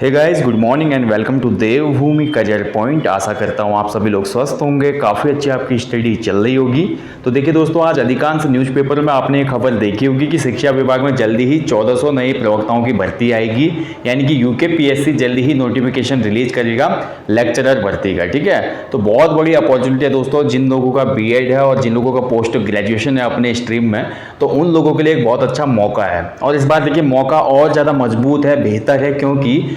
Hey guys, good morning and welcome to Devbhoomi career point. आशा करता हूँ आप सभी लोग स्वस्थ होंगे, काफ़ी अच्छी आपकी स्टडी चल रही होगी। तो देखिए दोस्तों, आज अधिकांश न्यूज़पेपर में आपने एक खबर देखी होगी कि शिक्षा विभाग में जल्दी ही 1400 नए प्रवक्ताओं की भर्ती आएगी। यानी कि यूकेपीएससी जल्दी ही नोटिफिकेशन रिलीज करेगा लेक्चरर भर्ती का। ठीक है, तो बहुत बड़ी अपॉर्चुनिटी है दोस्तों। जिन लोगों का बीएड है और जिन लोगों का पोस्ट ग्रेजुएशन है अपने स्ट्रीम में, तो उन लोगों के लिए एक बहुत अच्छा मौका है। और इस बार देखिए मौका और ज़्यादा मजबूत है, बेहतर है, क्योंकि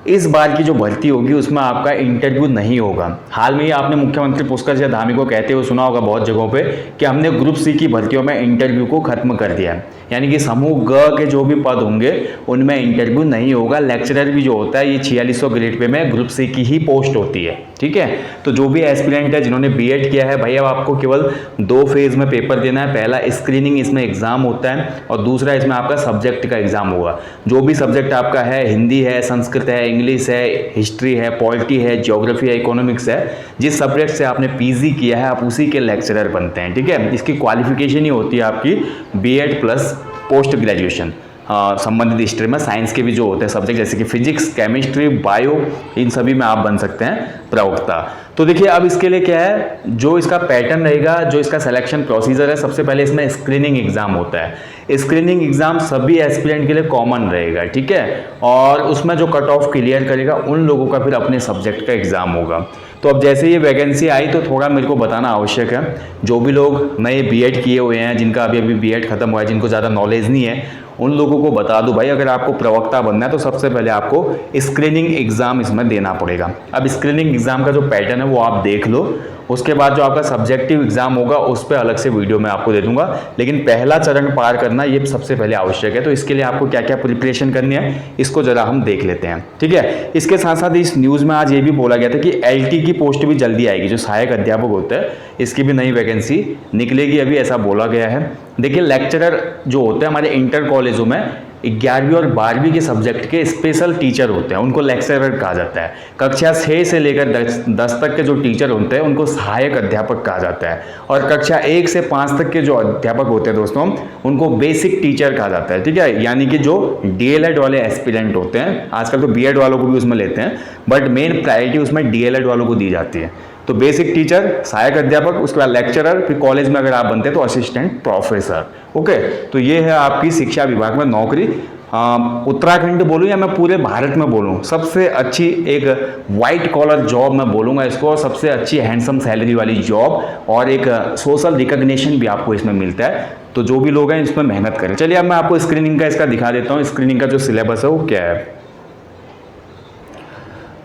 इस बार की जो भर्ती होगी उसमें आपका इंटरव्यू नहीं होगा। हाल में ही आपने मुख्यमंत्री पुष्कर सिंह धामी को कहते हुए सुना होगा बहुत जगहों पे कि हमने ग्रुप सी की भर्तियों में इंटरव्यू को खत्म कर दिया है। यानी कि समूह ग के जो भी पद होंगे उनमें इंटरव्यू नहीं होगा। लेक्चरर भी जो होता है ये 4600 ग्रेड पे में ग्रुप सी की ही पोस्ट होती है। ठीक है, तो जो भी एस्पिरेंट है जिन्होंने बीएड किया है भाई, अब आपको केवल 2 फेज में पेपर देना है। पहला स्क्रीनिंग इसमें एग्जाम होता है और दूसरा इसमें आपका सब्जेक्ट का एग्जाम होगा। जो भी सब्जेक्ट आपका है, हिंदी है, संस्कृत है, इंग्लिश है, हिस्ट्री है, पॉलिटी है, ज्योग्राफी है, इकोनॉमिक्स है, जिस सब्जेक्ट से आपने पीजी किया है आप उसी के लेक्चरर बनते हैं। ठीक है, इसकी क्वालिफिकेशन ही होती है आपकी बीएड प्लस पोस्ट ग्रेजुएशन। संबंधित स्ट्रीम में साइंस के भी जो होते हैं सब्जेक्ट जैसे कि फिजिक्स, केमिस्ट्री, बायो, इन सभी में आप बन सकते हैं प्रवक्ता। तो देखिए अब इसके लिए क्या है, जो इसका पैटर्न रहेगा, जो इसका सिलेक्शन प्रोसीजर है, सबसे पहले इसमें स्क्रीनिंग एग्जाम होता है। स्क्रीनिंग एग्जाम सभी एस्पिरेंट के लिए कॉमन रहेगा। ठीक है, और उसमें जो कट ऑफ क्लियर करेगा उन लोगों का फिर अपने सब्जेक्ट का एग्जाम होगा। तो अब जैसे ये वैकेंसी आई तो थोड़ा मेरे को बताना आवश्यक है। जो भी लोग नए बीएड किए हुए हैं, जिनका अभी बीएड खत्म हुआ है, जिनको ज़्यादा नॉलेज नहीं है, उन लोगों को बता दूं भाई, अगर आपको प्रवक्ता बनना है तो सबसे पहले आपको स्क्रीनिंग एग्जाम इसमें देना पड़ेगा। अब स्क्रीनिंग एग्जाम का जो पैटर्न है वो आप देख लो। उसके बाद जो आपका सब्जेक्टिव एग्जाम होगा उस पर अलग से वीडियो मैं आपको दे दूंगा, लेकिन पहला चरण पार करना ये सबसे पहले आवश्यक है। तो इसके लिए आपको क्या क्या प्रिपरेशन करनी है इसको जरा हम देख लेते हैं। ठीक है, इसके साथ साथ इस न्यूज़ में आज ये भी बोला गया था कि एलटी की पोस्ट भी जल्दी आएगी। जो सहायक अध्यापक होता है इसकी भी नई वैकेंसी निकलेगी, अभी ऐसा बोला गया है। देखिए लेक्चरर जो होते हैं हमारे इंटर कॉलेजों में 11वीं और 12वीं के सब्जेक्ट के स्पेशल टीचर होते हैं, उनको लेक्चरर कहा जाता है। कक्षा 6 से लेकर 10 तक के जो टीचर होते हैं उनको सहायक अध्यापक कहा जाता है। और कक्षा 1 से 5 तक के जो अध्यापक होते हैं दोस्तों उनको बेसिक टीचर कहा जाता है। ठीक है, यानी कि जो डीएलएड वाले एस्पिरेंट होते हैं, आजकल तो बीएड वालों को भी उसमें लेते हैं, बट मेन प्रायोरिटी उसमें डीएलएड वालों को दी जाती है। तो बेसिक टीचर, सहायक अध्यापक, उसके बाद लेक्चरर, फिर कॉलेज में अगर आप बनते हैं तो असिस्टेंट प्रोफेसर। ओके, तो ये है आपकी शिक्षा विभाग में नौकरी। उत्तराखंड बोलूँ या मैं पूरे भारत में बोलूँ, सबसे अच्छी एक वाइट कॉलर जॉब मैं बोलूँगा इसको, सबसे अच्छी हैंडसम सैलरी वाली जॉब, और एक सोशल रिकग्निशन भी आपको इसमें मिलता है। तो जो भी लोग हैं इसमें मेहनत करें। चलिए अब मैं आपको स्क्रीनिंग का इसका दिखा देता हूँ, स्क्रीनिंग का जो सिलेबस है वो क्या है।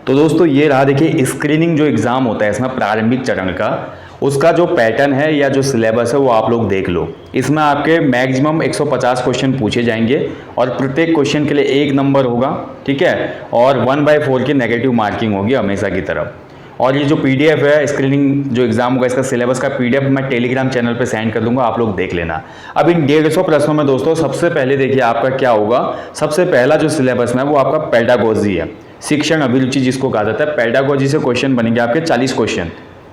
तो दोस्तों ये रहा, देखिए स्क्रीनिंग जो एग्ज़ाम होता है इसमें प्रारंभिक चरण का, उसका जो पैटर्न है या जो सिलेबस है वो आप लोग देख लो। इसमें आपके मैक्सिमम 150 क्वेश्चन पूछे जाएंगे और प्रत्येक क्वेश्चन के लिए 1 नंबर होगा। ठीक है, और 1/4 की नेगेटिव मार्किंग होगी हमेशा की तरफ। और ये जो पीडीएफ है स्क्रीनिंग जो एग्जाम होगा इसका सिलेबस का पीडीएफ मैं टेलीग्राम चैनल पे सेंड कर दूंगा, आप लोग देख लेना। अब इन 150 प्रश्नों में दोस्तों सबसे पहले देखिए आपका क्या होगा। सबसे पहला जो सिलेबस में वो आपका पेडागोजी है, शिक्षण अभिरुचि जिसको कहा जाता है। पेडागोजी से क्वेश्चन बनेंगे आपके 40 क्वेश्चन,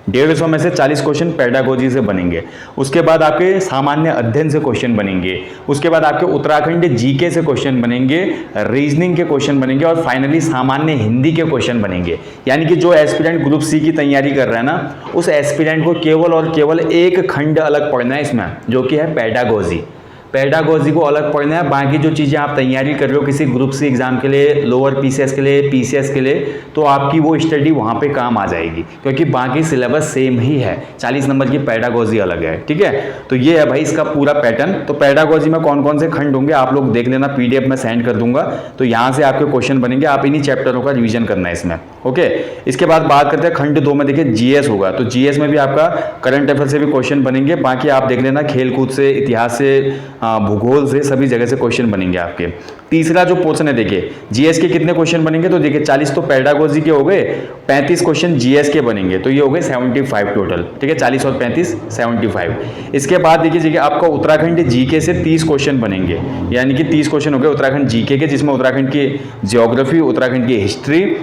150 में से 40 क्वेश्चन पेडागोजी से बनेंगे। उसके बाद आपके सामान्य अध्ययन से क्वेश्चन बनेंगे। उसके बाद आपके उत्तराखंड जीके से क्वेश्चन बनेंगे, रीजनिंग के क्वेश्चन बनेंगे, और फाइनली सामान्य हिंदी के क्वेश्चन बनेंगे। यानी कि जो एस्पिरेंट ग्रुप सी की तैयारी कर रहा है ना, उस एस्पिरेंट को केवल और केवल एक खंड अलग पढ़ना है इसमें, जो कि है पेडागोजी। पेडागोजी को अलग पढ़ना है। बाकी जो चीज़ें आप तैयारी कर रहे हो किसी ग्रुप सी एग्जाम के लिए, लोअर पीसीएस के लिए, पीसीएस के लिए, तो आपकी वो स्टडी वहाँ पे काम आ जाएगी, क्योंकि बाकी सिलेबस सेम ही है। 40 नंबर की पेडागोजी अलग है। ठीक है, तो ये है भाई इसका पूरा पैटर्न। तो पेडागोजी में कौन कौन से खंड होंगे आप लोग देख लेना, पीडीएफ में सेंड कर दूंगा। तो यहाँ से आपके क्वेश्चन बनेंगे, आप इन्हीं चैप्टरों का रिविजन करना है इसमें। ओके, इसके बाद बात करते हैं खंड 2 में। देखिए जीएस होगा, तो जीएस में भी आपका करंट अफेयर से भी क्वेश्चन बनेंगे। बाकी आप देख लेना खेलकूद से, इतिहास से, भूगोल से, सभी जगह से क्वेश्चन बनेंगे आपके। तीसरा जो पोर्शन है देखिए जीएस के कितने क्वेश्चन बनेंगे, तो देखिए 40 तो पेडागोजी के हो गए, 35 क्वेश्चन जीएस के बनेंगे, तो ये हो गए 75 टोटल। ठीक है, 40 और 35 75। इसके बाद देखिए आपका उत्तराखंड जीके से 30 क्वेश्चन बनेंगे, यानी कि 30 क्वेश्चन हो गए उत्तराखंड जीके के, जिसमें उत्तराखंड की ज्योग्राफी, उत्तराखंड की हिस्ट्री,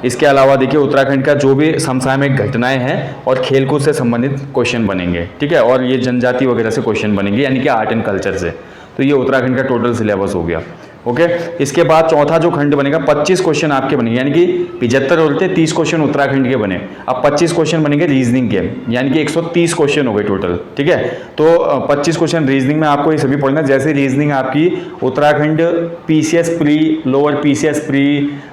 इसके अलावा देखिए उत्तराखंड का जो भी समसामयिक घटनाएं हैं और खेलकूद से संबंधित क्वेश्चन बनेंगे। ठीक है, और ये जनजाति वगैरह से क्वेश्चन बनेंगे, यानी कि आर्ट एंड कल्चर से। तो ये उत्तराखंड का टोटल सिलेबस हो गया। ओके। इसके बाद चौथा जो खंड बनेगा 25 क्वेश्चन आपके बनेंगे, यानी कि 75 बोलते 30 क्वेश्चन उत्तराखंड के बने, अब 25 क्वेश्चन बनेंगे रीजनिंग के, यानी कि 130 क्वेश्चन हो गए टोटल। ठीक है, तो 25 क्वेश्चन रीजनिंग में आपको ये सभी पढ़ना। जैसे रीजनिंग आपकी Uttarakhand PCS pre, lower PCS pre,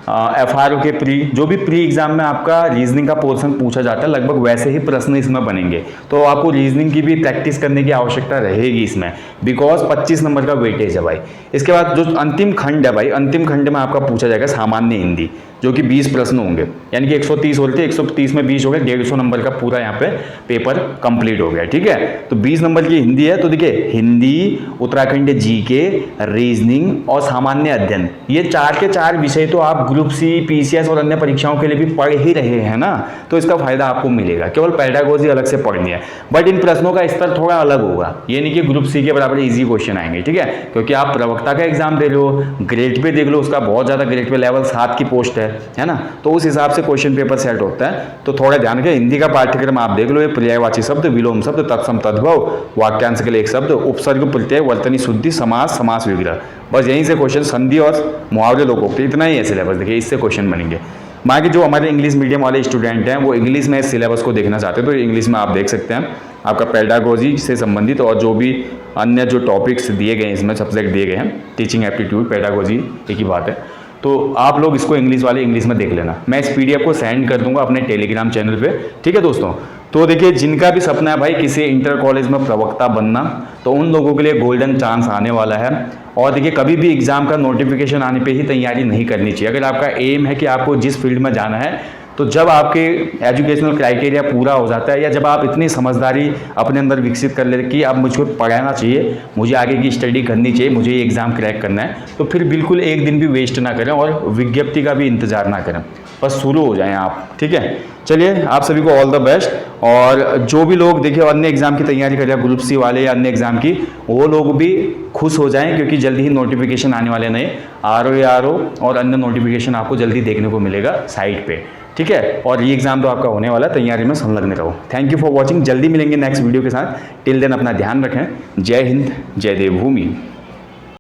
FRO के प्री, जो भी प्री एग्जाम में आपका रीजनिंग का पोर्शन पूछा जाता है लगभग वैसे ही प्रश्न इसमें बनेंगे। तो आपको रीजनिंग की भी प्रैक्टिस करने की आवश्यकता रहेगी इसमें, बिकॉज 25 नंबर का वेटेज है भाई। इसके बाद जो अंतिम खंड है भाई, अंतिम खंड में आपका पूछा जाएगा सामान्य हिंदी, जो कि 20 प्रश्न होंगे, यानी कि 130 बोलते 130 में 20 हो गए, 150 नंबर का पूरा यहाँ पे पेपर कंप्लीट हो गया। ठीक है, तो 20 नंबर की हिंदी है, तो देखिए हिंदी, उत्तराखंड जीके, रीजनिंग और सामान्य अध्ययन, ये 4 के 4 विषय तो आप ग्रुप सी, पीसीएस और अन्य परीक्षाओं के लिए भी पढ़ ही रहे हैं ना, तो इसका फायदा आपको मिलेगा। केवल पेडागोजी अलग से पढ़नी है, बट इन प्रश्नों का स्तर थोड़ा अलग होगा, ये नहीं कि ग्रुप सी के बराबर इजी क्वेश्चन आएंगे। ठीक है, क्योंकि आप प्रवक्ता का एग्जाम दे रहे हो, ग्रेड पे देख लो, उसका बहुत ज़्यादा ग्रेड पे लेवल 7 की पोस्ट है ना, तो उस हिसाब से क्वेश्चन पेपर सेट होता है। तो थोड़ा ध्यान रखिए, हिंदी का पाठ्यक्रम आप देख लो, ये पर्यायवाची शब्द, विलोम शब्द, तत्सम तद्भव, वाक्यांश के लिए एक शब्द, उपसर्ग, प्रत्यय, वर्तनी शुद्धि, समास, समास विग्रह, बस यहीं से क्वेश्चन, संधि और मुहावरे, लोकोक्ति, इतना ही है सिलेबस। देखिए इससे क्वेश्चन बनेंगे। बाकी जो हमारे इंग्लिश मीडियम वाले स्टूडेंट हैं वो इंग्लिश में इस सिलेबस को देखना चाहते हैं तो इंग्लिश में आप देख सकते हैं, आपका पेडागोजी से संबंधित और जो भी अन्य जो टॉपिक्स दिए गए हैं, इसमें सब्जेक्ट दिए गए हैं, टीचिंग एप्टीट्यूड, पेडागोजी, एक ही बात है। तो आप लोग इसको इंग्लिश वाले इंग्लिश में देख लेना। मैं इस पीडीएफ को सेंड कर दूंगा अपने टेलीग्राम चैनल पे। ठीक है दोस्तों, तो देखिए जिनका भी सपना है भाई किसी इंटर कॉलेज में प्रवक्ता बनना, तो उन लोगों के लिए गोल्डन चांस आने वाला है। और देखिए कभी भी एग्जाम का नोटिफिकेशन आने पे ही तैयारी नहीं करनी चाहिए। अगर आपका एम है कि आपको जिस फील्ड में जाना है, तो जब आपके एजुकेशनल क्राइटेरिया पूरा हो जाता है, या जब आप इतनी समझदारी अपने अंदर विकसित कर लेते कि अब मुझको पढ़ाना चाहिए, मुझे आगे की स्टडी करनी चाहिए, मुझे ये एग्ज़ाम क्रैक करना है, तो फिर बिल्कुल एक दिन भी वेस्ट ना करें और विज्ञप्ति का भी इंतजार ना करें, बस शुरू हो जाएं आप। ठीक है, चलिए आप सभी को ऑल द बेस्ट। और जो भी लोग देखिए अन्य एग्जाम की तैयारी कर रहे हैं, ग्रुप सी वाले या अन्य एग्जाम की, वो लोग भी खुश हो जाएं क्योंकि जल्दी ही नोटिफिकेशन आने वाले नए आरओ और अन्य नोटिफिकेशन आपको जल्दी देखने को मिलेगा साइट पे। ठीक है, और ये एग्जाम तो आपका होने वाला है, तैयारी में संलग्न रहो। थैंक यू फॉर वॉचिंग, जल्दी मिलेंगे नेक्स्ट वीडियो के साथ। टिल देन अपना ध्यान रखें। जय हिंद, जय देवभूमि।